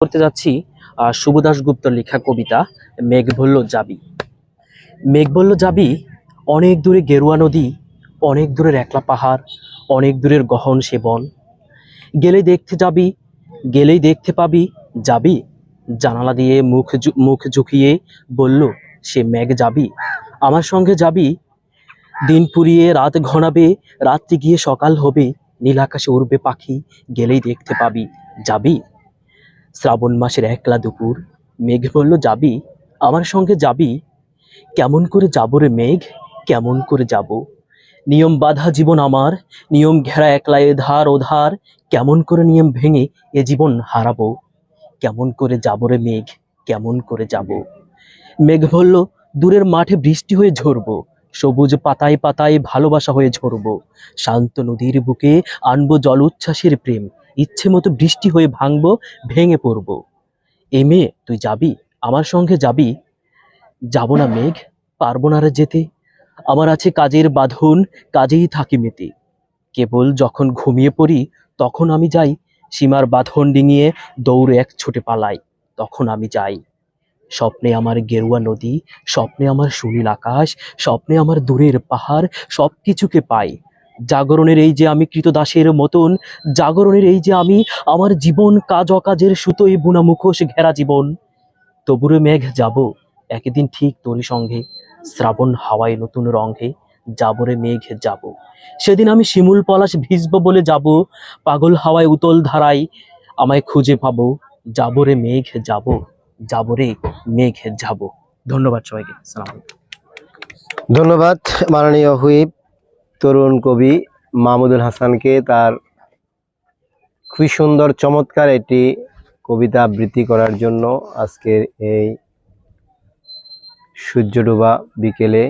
করতে যাচ্ছি শুভ দাশগুপ্তর লেখা কবিতা মেঘ বলল যাবি। মেঘ বলল যাবি অনেক দূরে গেরুয়া নদী, অনেক দূরের একলা পাহাড়, অনেক দূরের গহন সে বন। গেলেই দেখতে যাবি, গেলেই দেখতে পাবি, যাবি। জানালা দিয়ে মুখ ঝুঁকিয়ে বলল সে মেঘ যাবি। আমার সঙ্গে যাবি। দিন ফুরিয়ে রাত ঘনাবে, রাত্রি গিয়ে সকাল হবে, নীল আকাশে উড়বে পাখি, গেলেই দেখতে পাবি, যাবি। শ্রাবণ মাসের একলা দুপুর, মেঘ বলল যাবি। আমার সঙ্গে যাবি। কেমন করে যাব রে মেঘ, কেমন করে যাব। নিয়ম বাঁধা জীবন আমার, নিয়ম ঘেরা একলা এধার ওধার, কেমন করে নিয়ম ভেঙে এ জীবন হারাবো। কেমন করে যাব রে মেঘ, কেমন করে যাব। মেঘ বলল দূরের মাঠে বৃষ্টি হয়ে ঝরবো, সবুজ পাতায় পাতায় ভালোবাসা হয়ে ঝরবো। শান্ত নদীর বুকে আনবো জল উচ্ছ্বাসের প্রেম, ইচ্ছে মতো বৃষ্টি হয়ে ভাঙবো, ভেঙে পড়বো। এ মেয়ে তুই যাবি, আমার সঙ্গে যাবি। যাব না মেঘ, পারবো না রে যেতে, আমার আছে কাজের বাঁধন, কাজেই থাকি মেতে। কেবল যখন ঘুমিয়ে পড়ি তখন আমি যাই, সীমার বাঁধন ডিঙিয়ে দৌড়ে এক ছুটে পালাই, তখন আমি যাই। স্বপ্নে আমার গেরুয়া নদী, স্বপ্নে আমার সুনীল আকাশ, স্বপ্নে আমার দূরের পাহাড়, সব কিছুকে পাই। জাগরণের এই যে আমি কৃতদাসের মতন, জাগরণের এই যে আমি, আমার জীবন কাজ অকাজের সুতোয় বুনা মুখোশ ঘেরা জীবন। তবুরে মেঘ যাব একদিন ঠিক তোরই সঙ্গে, শ্রাবণ হাওয়ায় নতুন রঙে যাবরে মেঘ যাব। সেদিন আমি শিমুল পলাশ ভিজবো বলে যাব, পাগল হাওয়ায় উতল ধারায় আমায় খুঁজে পাবো, যাবরে মেঘ যাব, যাবরে মেঘ যাব। ধন্যবাদ সবাইকে। সালাম। ধন্যবাদ মাননীয় হুইপ তরুণ কবি মাহমুদুল হাসানকে তার খুবই সুন্দর চমৎকার একটি কবিতা আবৃত্তি করার জন্য আজকের এই সূর্য ডোবা বিকেলে।